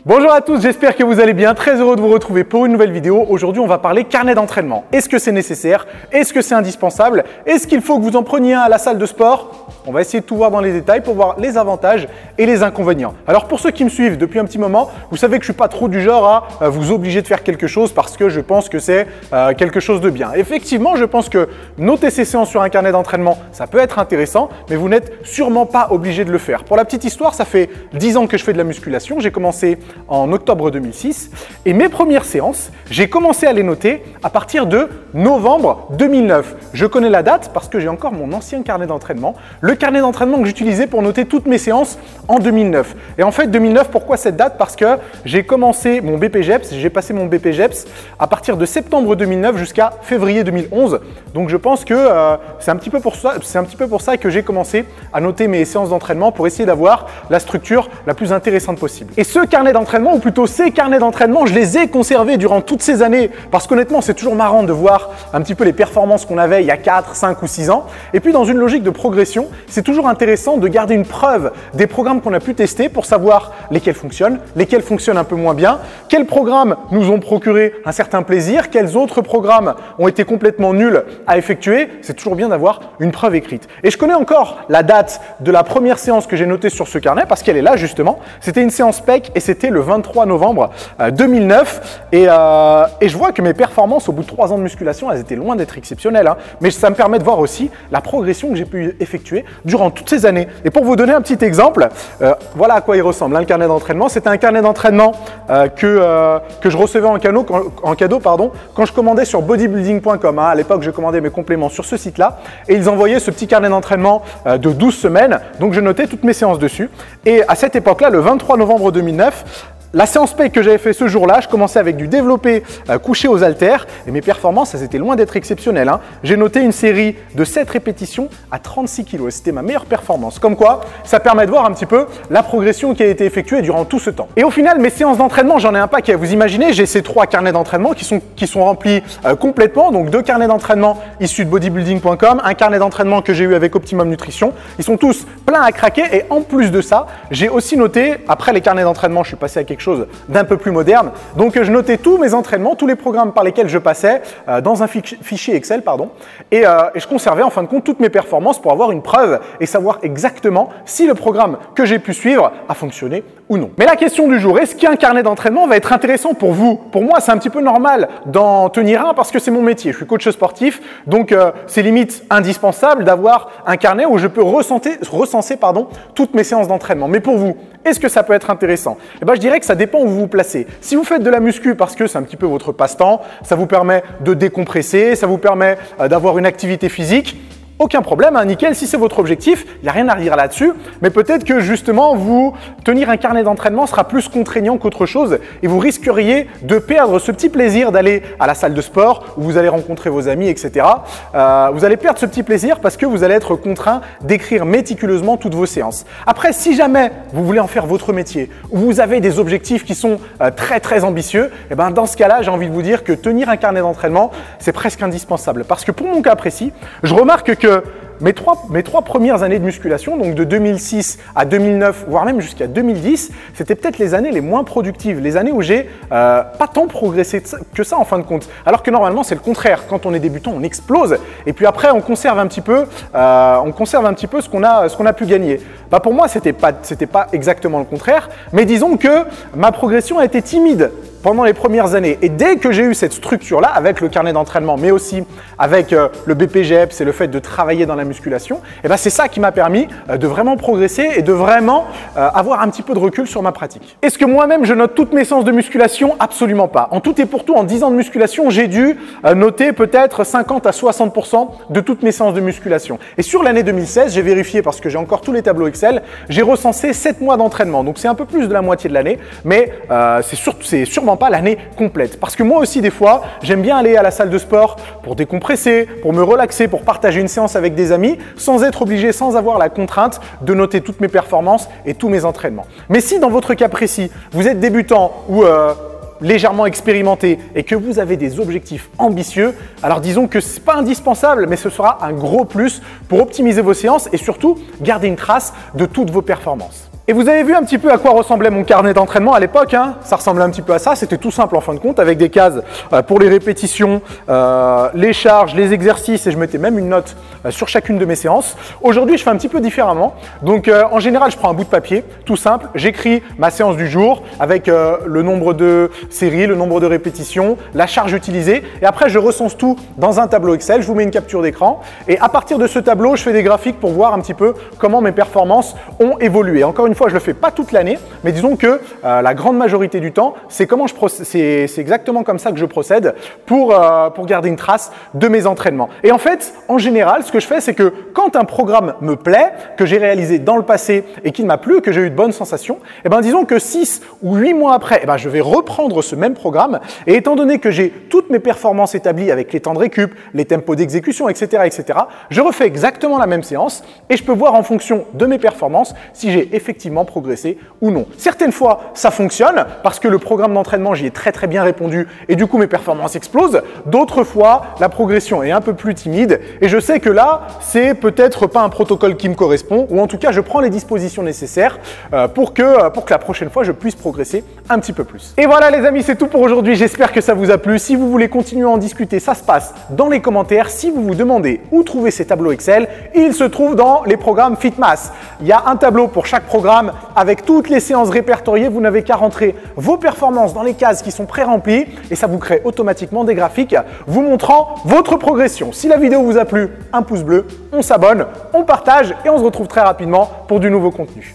Bonjour à tous, j'espère que vous allez bien. Très heureux de vous retrouver pour une nouvelle vidéo. Aujourd'hui, on va parler carnet d'entraînement. Est-ce que c'est nécessaire? Est-ce que c'est indispensable? Est-ce qu'il faut que vous en preniez un à la salle de sport? On va essayer de tout voir dans les détails pour voir les avantages et les inconvénients. Alors pour ceux qui me suivent depuis un petit moment, vous savez que je ne suis pas trop du genre à vous obliger de faire quelque chose parce que je pense que c'est quelque chose de bien. Effectivement, je pense que noter ses séances sur un carnet d'entraînement, ça peut être intéressant, mais vous n'êtes sûrement pas obligé de le faire. Pour la petite histoire, ça fait 10 ans que je fais de la musculation. J'ai commencé en octobre 2006 et mes premières séances, j'ai commencé à les noter à partir de novembre 2009. Je connais la date parce que j'ai encore mon ancien carnet d'entraînement, le carnet d'entraînement que j'utilisais pour noter toutes mes séances en 2009. Et en fait 2009, pourquoi cette date? Parce que j'ai commencé mon BPGEPS, j'ai passé mon BPGEPS à partir de septembre 2009 jusqu'à février 2011. Donc je pense que c'est un petit peu pour ça que j'ai commencé à noter mes séances d'entraînement pour essayer d'avoir la structure la plus intéressante possible. Et ce carnet d'entraînement, ou plutôt ces carnets d'entraînement, je les ai conservés durant toutes ces années parce qu'honnêtement, c'est toujours marrant de voir un petit peu les performances qu'on avait il y a 4, 5 ou 6 ans. Et puis dans une logique de progression, c'est toujours intéressant de garder une preuve des programmes qu'on a pu tester pour savoir lesquels fonctionnent un peu moins bien, quels programmes nous ont procuré un certain plaisir, quels autres programmes ont été complètement nuls à effectuer. C'est toujours bien d'avoir une preuve écrite. Et je connais encore la date de la première séance que j'ai notée sur ce carnet parce qu'elle est là justement. C'était une séance PEC et c'était le 23 novembre 2009 et je vois que mes performances au bout de 3 ans de musculation, elles étaient loin d'être exceptionnelles, hein, mais ça me permet de voir aussi la progression que j'ai pu effectuer durant toutes ces années. Et pour vous donner un petit exemple, voilà à quoi il ressemble, hein, le carnet d'entraînement. C'était un carnet d'entraînement que je recevais en cadeau quand je commandais sur bodybuilding.com. Hein. À l'époque, je commandais mes compléments sur ce site-là et ils envoyaient ce petit carnet d'entraînement de 12 semaines. Donc, je notais toutes mes séances dessus. Et à cette époque-là, le 23 novembre 2009, la séance PEC que j'avais fait ce jour-là, je commençais avec du développé couché aux haltères et mes performances, elles étaient loin d'être exceptionnelles. Hein. J'ai noté une série de 7 répétitions à 36 kg et c'était ma meilleure performance. Comme quoi, ça permet de voir un petit peu la progression qui a été effectuée durant tout ce temps. Et au final, mes séances d'entraînement, j'en ai un paquet. Vous imaginez, j'ai ces 3 carnets d'entraînement qui sont remplis complètement. Donc 2 carnets d'entraînement issus de bodybuilding.com, un carnet d'entraînement que j'ai eu avec Optimum Nutrition. Ils sont tous pleins à craquer et en plus de ça, j'ai aussi noté, après les carnets d'entraînement, je suis passé à quelque chose d'un peu plus moderne. Donc, je notais tous mes entraînements, tous les programmes par lesquels je passais dans un fichier Excel, et je conservais en fin de compte toutes mes performances pour avoir une preuve et savoir exactement si le programme que j'ai pu suivre a fonctionné ou non. Mais la question du jour, est-ce qu'un carnet d'entraînement va être intéressant pour vous? Pour moi, c'est un petit peu normal d'en tenir un parce que c'est mon métier. Je suis coach sportif, donc c'est limite indispensable d'avoir un carnet où je peux recenser toutes mes séances d'entraînement. Mais pour vous, est-ce que ça peut être intéressant? Eh ben, je dirais que ça dépend où vous vous placez. Si vous faites de la muscu parce que c'est un petit peu votre passe-temps, ça vous permet de décompresser, ça vous permet d'avoir une activité physique, aucun problème, hein, nickel, si c'est votre objectif, il n'y a rien à redire là-dessus, mais peut-être que justement, tenir un carnet d'entraînement sera plus contraignant qu'autre chose et vous risqueriez de perdre ce petit plaisir d'aller à la salle de sport où vous allez rencontrer vos amis, etc. Vous allez perdre ce petit plaisir parce que vous allez être contraint d'écrire méticuleusement toutes vos séances. Après, si jamais vous voulez en faire votre métier ou vous avez des objectifs qui sont très très ambitieux, eh ben, dans ce cas-là, j'ai envie de vous dire que tenir un carnet d'entraînement, c'est presque indispensable parce que pour mon cas précis, je remarque que mes trois premières années de musculation, donc de 2006 à 2009, voire même jusqu'à 2010, c'était peut-être les années les moins productives, les années où j'ai pas tant progressé que ça en fin de compte. Alors que normalement, c'est le contraire. Quand on est débutant, on explose et puis après, on conserve un petit peu ce qu'on a pu gagner. Bah, pour moi, c'était pas exactement le contraire, mais disons que ma progression a été timide pendant les premières années. Et dès que j'ai eu cette structure-là, avec le carnet d'entraînement, mais aussi avec le BPGEPS et le fait de travailler dans la musculation, et ben c'est ça qui m'a permis de vraiment progresser et de vraiment avoir un petit peu de recul sur ma pratique. Est-ce que moi-même, je note toutes mes séances de musculation? Absolument pas. En tout et pour tout, en 10 ans de musculation, j'ai dû noter peut-être 50 à 60% de toutes mes séances de musculation. Et sur l'année 2016, j'ai vérifié parce que j'ai encore tous les tableaux Excel, j'ai recensé 7 mois d'entraînement. Donc, c'est un peu plus de la moitié de l'année, mais c'est sûrement pas l'année complète. Parce que moi aussi, des fois, j'aime bien aller à la salle de sport pour décompresser, pour me relaxer, pour partager une séance avec des amis, sans être obligé, sans avoir la contrainte de noter toutes mes performances et tous mes entraînements. Mais si dans votre cas précis, vous êtes débutant ou légèrement expérimenté et que vous avez des objectifs ambitieux, alors disons que ce n'est pas indispensable, mais ce sera un gros plus pour optimiser vos séances et surtout garder une trace de toutes vos performances. Et vous avez vu un petit peu à quoi ressemblait mon carnet d'entraînement à l'époque, hein. Ça ressemblait un petit peu à ça, c'était tout simple en fin de compte, avec des cases pour les répétitions, les charges, les exercices, et je mettais même une note sur chacune de mes séances. Aujourd'hui, je fais un petit peu différemment. Donc en général, je prends un bout de papier, tout simple, j'écris ma séance du jour avec le nombre de séries, le nombre de répétitions, la charge utilisée, et après je recense tout dans un tableau Excel, je vous mets une capture d'écran, et à partir de ce tableau, je fais des graphiques pour voir un petit peu comment mes performances ont évolué. Encore une fois, je le fais pas toute l'année, mais disons que la grande majorité du temps, c'est exactement comme ça que je procède pour garder une trace de mes entraînements. Et en fait, en général, ce que je fais, c'est que quand un programme me plaît, que j'ai réalisé dans le passé et qu'il m'a plu, que j'ai eu de bonnes sensations, et ben disons que 6 ou 8 mois après, et ben je vais reprendre ce même programme, et étant donné que j'ai toutes mes performances établies avec les temps de récup, les tempos d'exécution, etc., je refais exactement la même séance et je peux voir en fonction de mes performances si j'ai effectivement progressé ou non. Certaines fois, ça fonctionne parce que le programme d'entraînement, j'y ai très bien répondu et du coup, mes performances explosent. D'autres fois, la progression est un peu plus timide et je sais que là, c'est peut-être pas un protocole qui me correspond ou en tout cas, je prends les dispositions nécessaires pour que la prochaine fois, je puisse progresser un petit peu plus. Et voilà les amis, c'est tout pour aujourd'hui. J'espère que ça vous a plu. Si vous voulez continuer à en discuter, ça se passe dans les commentaires. Si vous vous demandez où trouver ces tableaux Excel, ils se trouvent dans les programmes Fitmass. Il y a un tableau pour chaque programme avec toutes les séances répertoriées. Vous n'avez qu'à rentrer vos performances dans les cases qui sont pré-remplies et ça vous crée automatiquement des graphiques vous montrant votre progression. Si la vidéo vous a plu, un pouce bleu, on s'abonne, on partage et on se retrouve très rapidement pour du nouveau contenu.